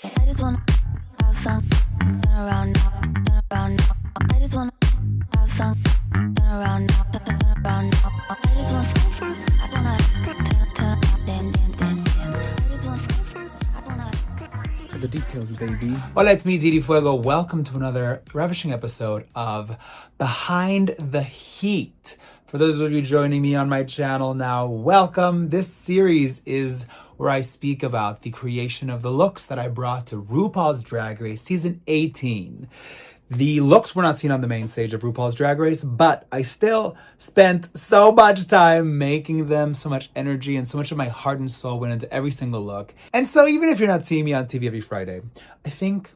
I just wanna have fun, turn around now, turn around now. I just wanna have fun, turn around now, turn around now. I just wanna, I wanna turn around, dance. I just wanna, I wanna. For the details, baby. Hola, it's me, Didi Fuego. Welcome to another ravishing episode of Behind the Heat. For those of you joining me on my channel now, welcome. This series is where I speak about the creation of the looks that I brought to RuPaul's Drag Race Season 18. The looks were not seen on the main stage of RuPaul's Drag Race, but I still spent so much time making them, so much energy and so much of my heart and soul went into every single look. And so even if you're not seeing me on TV every Friday, I think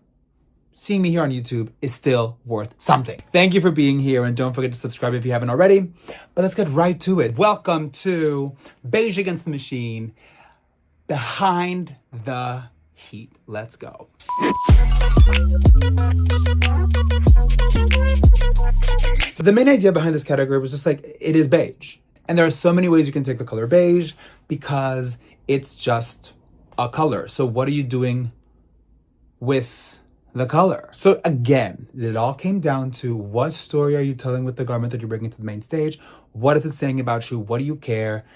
seeing me here on YouTube is still worth something. Thank you for being here, and don't forget to subscribe if you haven't already. But let's get right to it. Welcome to Beige Against the Machine, Behind the Heat. Let's go. The main idea behind this category was just like, it is beige. And there are so many ways you can take the color beige because it's just a color. So what are you doing with the color? So again, it all came down to what story are you telling with the garment that you're bringing to the main stage? What is it saying about you? What do you care?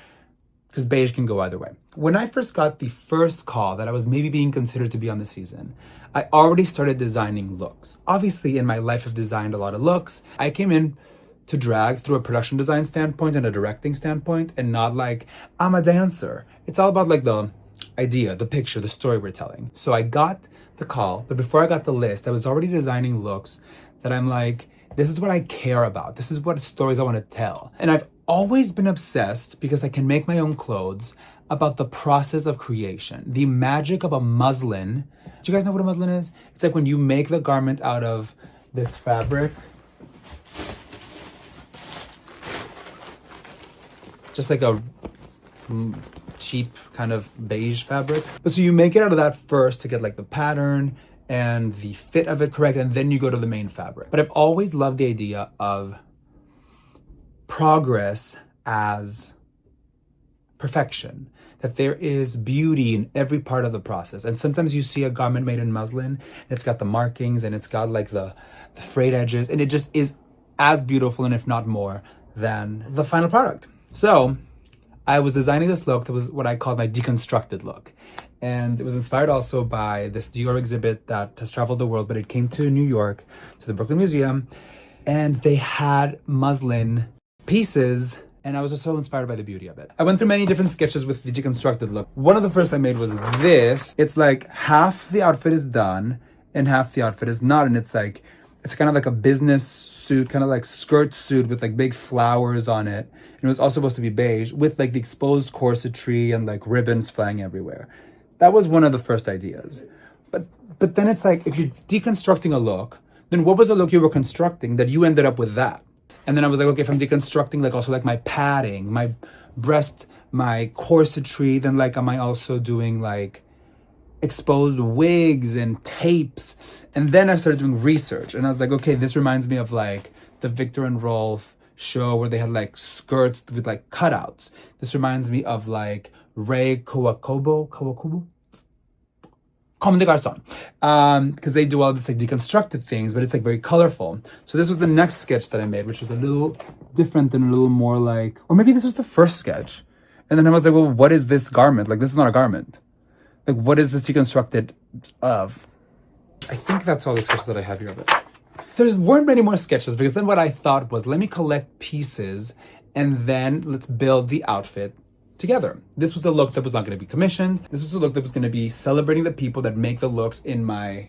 Because beige can go either way. When I first got the first call that I was maybe being considered to be on the season, I already started designing looks. Obviously, in my life, I've designed a lot of looks. I came in to drag through a production design standpoint and a directing standpoint, and not like, I'm a dancer. It's all about like the idea, the picture, the story we're telling. So I got the call, but before I got the list, I was already designing looks that I'm like, this is what I care about. This is what stories I want to tell. And I've always been obsessed, because I can make my own clothes, about the process of creation, the magic of a muslin. Do you guys know what a muslin is? It's like when you make the garment out of this fabric, just like a cheap kind of beige fabric. But so you make it out of that first to get like the pattern and the fit of it correct, and then you go to the main fabric. But I've always loved the idea of progress as perfection, that there is beauty in every part of the process. And sometimes you see a garment made in muslin, and it's got the markings and it's got like the frayed edges, and it just is as beautiful, and if not more, than the final product. So I was designing this look that was what I called my deconstructed look. And it was inspired also by this Dior exhibit that has traveled the world, but it came to New York, to the Brooklyn Museum, and they had muslin pieces, and I was just so inspired by the beauty of it. I went through many different sketches with the deconstructed look. One of the first I made was this. It's like half the outfit is done and half the outfit is not, and it's like, it's kind of like a business suit, kind of like skirt suit with like big flowers on it. And it was also supposed to be beige with like the exposed corsetry and like ribbons flying everywhere. That was one of the first ideas. But then it's like, if you're deconstructing a look, then what was the look you were constructing that you ended up with that? And then I was like, okay, if I'm deconstructing like also like my padding, my breast, my corsetry, then like am I also doing like exposed wigs and tapes? And then I started doing research, and I was like, okay, this reminds me of like the Victor and Rolf show where they had like skirts with like cutouts. This reminds me of like Ray Kawakubo, Comme des Garçons, because they do all this like deconstructed things, but it's like very colorful. So this was the next sketch that I made, which was a little different and a little more like, or maybe this was the first sketch. And then I was like, well, what is this garment? Like, this is not a garment. Like, what is this deconstructed of? I think that's all the sketches that I have here of it. There weren't many more sketches, because then what I thought was, let me collect pieces and then let's build the outfit together. This was the look that was not going to be commissioned. This was the look that was going to be celebrating the people that make the looks in my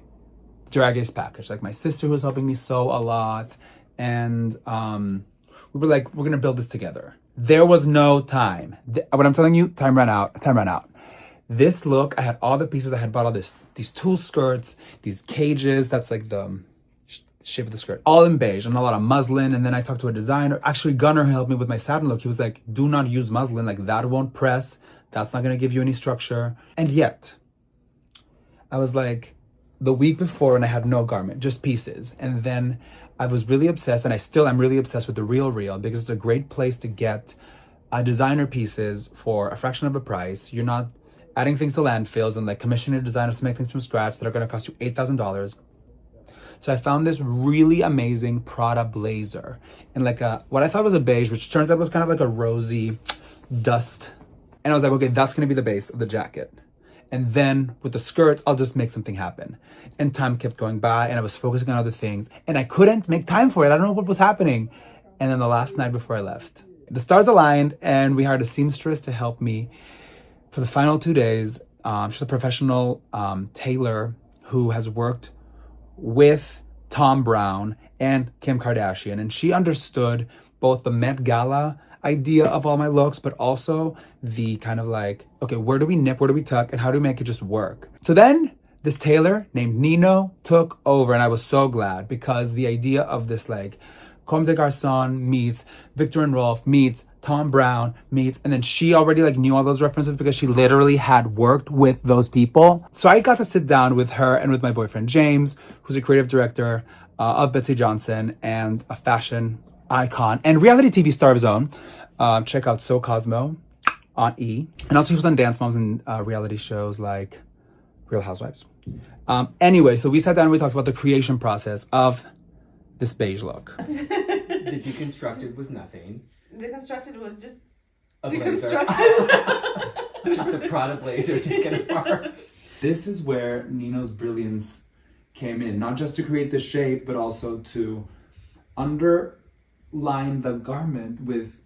Drag Race package. Like my sister, who was helping me sew a lot. And we were like, we're going to build this together. There was no time. What I'm telling you, time ran out. This look, I had all the pieces. I had bought all these tulle skirts, these cages. That's like the shape of the skirt, all in beige and a lot of muslin. And then I talked to a designer, actually Gunnar, who helped me with my satin look. He was like, do not use muslin, like that won't press, that's not going to give you any structure. And yet I was like, the week before, and I had no garment, just pieces. And then I was really obsessed, and I still am really obsessed with the Real because it's a great place to get designer pieces for a fraction of a price. You're not adding things to landfills and like commissioning designers to make things from scratch that are going to cost you $8,000. So I found this really amazing Prada blazer in like what I thought was a beige, which turns out was kind of like a rosy dust. And I was like, okay, that's going to be the base of the jacket. And then with the skirts, I'll just make something happen. And time kept going by and I was focusing on other things and I couldn't make time for it. I don't know what was happening. And then the last night before I left, the stars aligned and we hired a seamstress to help me for the final 2 days. She's a professional tailor who has worked with Tom Brown and Kim Kardashian. And she understood both the Met Gala idea of all my looks, but also the kind of like, okay, where do we nip, where do we tuck, and how do we make it just work? So then this tailor named Nino took over, and I was so glad because the idea of this like Comme des Garçons meets Victor and Rolf meets Tom Brown meets, and then she already like knew all those references because she literally had worked with those people. So I got to sit down with her and with my boyfriend James, who's a creative director of Betsy Johnson and a fashion icon and reality TV star of his own. Check out So Cosmo on E. And also he was on Dance Moms and reality shows like Real Housewives. Anyway, so we sat down and we talked about the creation process of this beige look. The Deconstructed was nothing. Deconstructed was just A blazer. deconstructed. Just a Prada blazer taken apart. This is where Nino's brilliance came in, not just to create the shape, but also to underline the garment with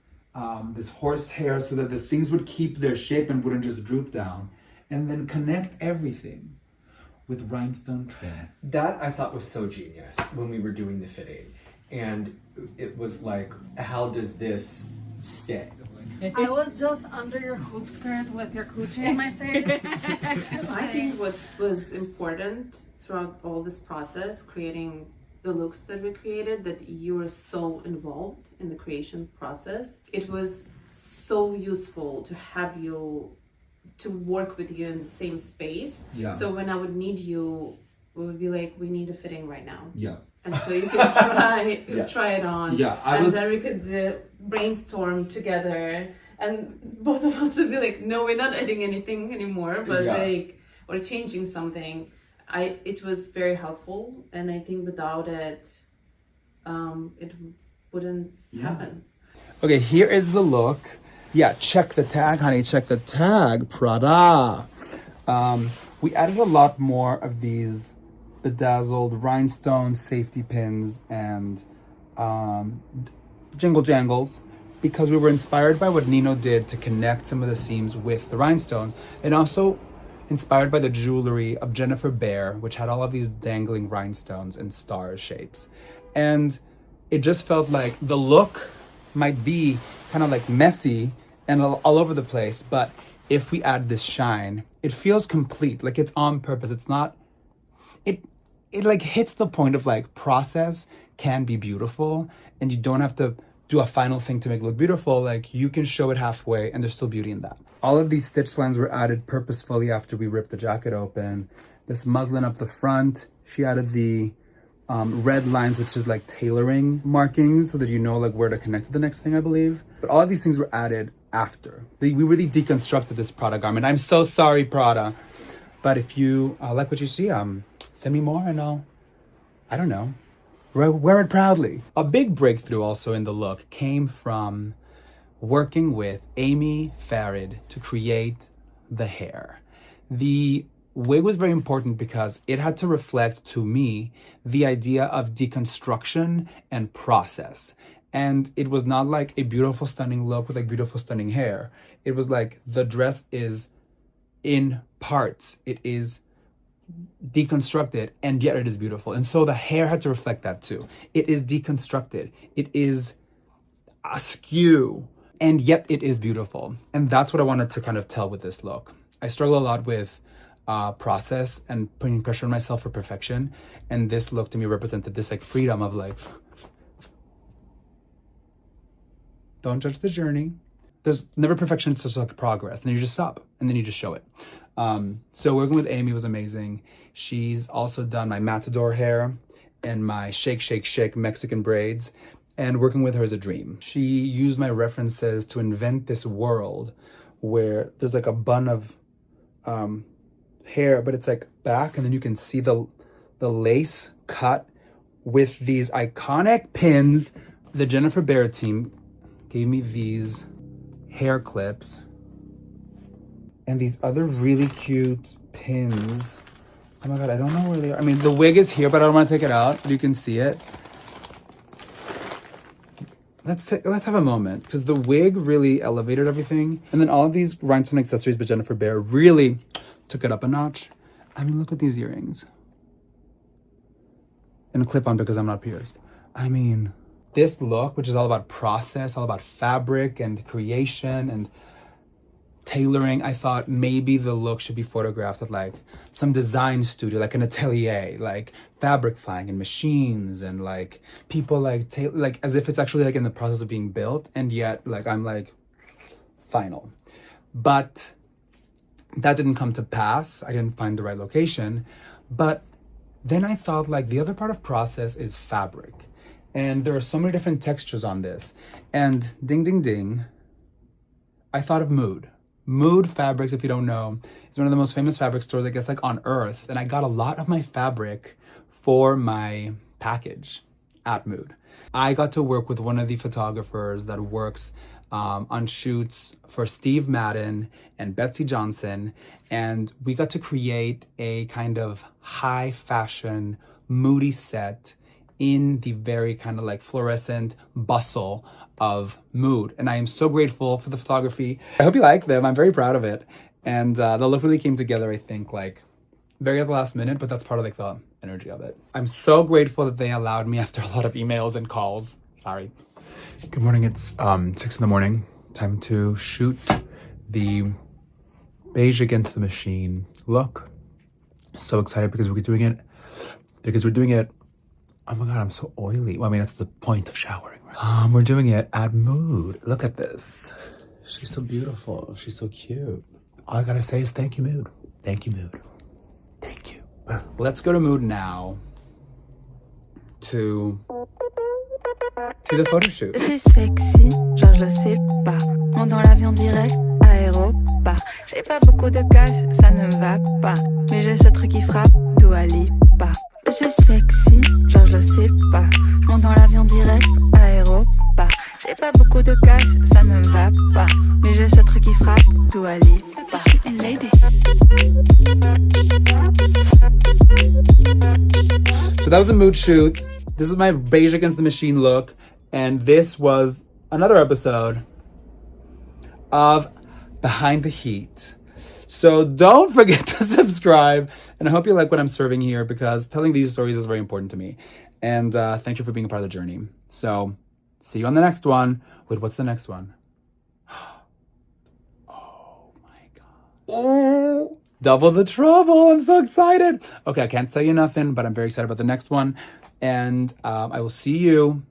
this horsehair so that the things would keep their shape and wouldn't just droop down. And then connect everything with rhinestone trim. That I thought was so genius when we were doing the fitting. And it was like, how does this stay? I was just under your hoop skirt with your coochie in my face. I think what was important throughout all this process, creating the looks that we created, that you were so involved in the creation process. It was so useful to have you, to work with you in the same space. Yeah. So when I would need you, we would be like, we need a fitting right now. Yeah. And so you can try it on. Yeah, then we could brainstorm together, and both of us would be like, no, we're not adding anything anymore, but like, or changing something. It was very helpful, and I think without it, it wouldn't happen. Okay, here is the look. Yeah, check the tag, honey. Check the tag, Prada. We added a lot more of these bedazzled rhinestone safety pins and jingle jangles because we were inspired by what Nino did to connect some of the seams with the rhinestones, and also inspired by the jewelry of Jennifer Behr, which had all of these dangling rhinestones and star shapes. And it just felt like the look might be kind of like messy and all over the place, but if we add this shine, it feels complete, like it's on purpose. It's not, it like hits the point of like process can be beautiful and you don't have to do a final thing to make it look beautiful. Like you can show it halfway and there's still beauty in that. All of these stitch lines were added purposefully after we ripped the jacket open. This muslin up the front, she added the red lines, which is like tailoring markings so that you know like where to connect to the next thing, I believe. But all of these things were added after. We really deconstructed this Prada garment. I'm so sorry, Prada. But if you like what you see, send me more and I don't know, wear it proudly. A big breakthrough also in the look came from working with Amy Farid to create the hair. The wig was very important because it had to reflect to me the idea of deconstruction and process. And it was not like a beautiful, stunning look with like beautiful, stunning hair. It was like the dress is in parts. It is deconstructed and yet it is beautiful. And so the hair had to reflect that too. It is deconstructed. It is askew and yet it is beautiful. And that's what I wanted to kind of tell with this look. I struggle a lot with process and putting pressure on myself for perfection. And this look to me represented this like freedom of like, don't judge the journey. There's never perfection, it's just like progress. And then you just stop and then you just show it. So working with Amy was amazing. She's also done my matador hair and my shake, shake, shake Mexican braids. And working with her is a dream. She used my references to invent this world where there's like a bun of hair, but it's like back, and then you can see the lace cut with these iconic pins. The Jennifer Behr team gave me these hair clips and these other really cute pins. Oh my god, I don't know where they are. I mean, the wig is here, but I don't want to take it out, but you can see it. Let's have a moment, because the wig really elevated everything. And then all of these rhinestone accessories by Jennifer Behr really took it up a notch. I mean, look at these earrings. And a clip-on because I'm not pierced. I mean, this look, which is all about process, all about fabric and creation and tailoring, I thought maybe the look should be photographed at like some design studio, like an atelier, like fabric flying and machines and like people like as if it's actually like in the process of being built, and yet like I'm like final. But that didn't come to pass. I didn't find the right location. But then I thought like the other part of process is fabric, and there are so many different textures on this, and ding ding ding, I thought of Mood Fabrics, if you don't know, is one of the most famous fabric stores, I guess, like on earth. And I got a lot of my fabric for my package at Mood. I got to work with one of the photographers that works on shoots for Steve Madden and Betsy Johnson. And we got to create a kind of high fashion, moody set in the very kind of like fluorescent bustle of Mood. And I am so grateful for the photography. I hope you like them. I'm very proud of it. And the look really came together, I think, like very at the last minute, but that's part of like the energy of it. I'm so grateful that they allowed me after a lot of emails and calls. Sorry. Good morning. It's 6 in the morning. Time to shoot the Beige Against the Machine look. So excited because we're doing it. Oh my god, I'm so oily. Well, I mean, that's the point of showering, right? We're doing it at Mood. Look at this. She's so beautiful. She's so cute. All I gotta say is thank you, Mood. Thank you, Mood. Thank you. Let's go to Mood now to see the photo shoot. Je suis sexy, genre je le sais pas. Monte dans l'avion direct, aéroport. J'ai pas beaucoup de cash, ça ne va pas. Mais j'ai ce truc qui frappe, Dua Lipa. Je suis sexy, genre je le sais pas. Je monte dans l'avion direct, aéroport. J'ai pas beaucoup de cash, ça ne va pas. Mais j'ai ce truc qui frappe, Dua Lipa. Une lady. So that was a Mood shoot. This was my Beige Against the Machine look. And this was another episode of Behind the Heat. So don't forget to subscribe. And I hope you like what I'm serving here, because telling these stories is very important to me. And thank you for being a part of the journey. So see you on the next one. Wait, what's the next one? Oh my god. Oh, double the trouble. I'm so excited. Okay, I can't tell you nothing, but I'm very excited about the next one. And I will see you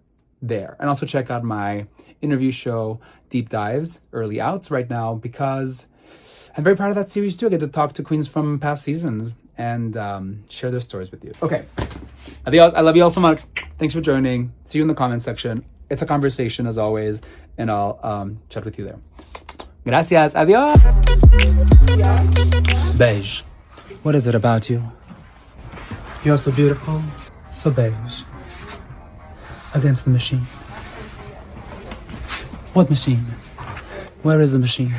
there. And also check out my interview show, Deep Dives, early outs right now, because I'm very proud of that series too. I get to talk to queens from past seasons and share their stories with you. Okay, adios. I love you all so much. Thanks for joining. See you in the comment section. It's a conversation as always, and I'll chat with you there. Gracias. Adios. Beige. What is it about you? You're so beautiful, so beige. Against the machine. What machine? Where is the machine?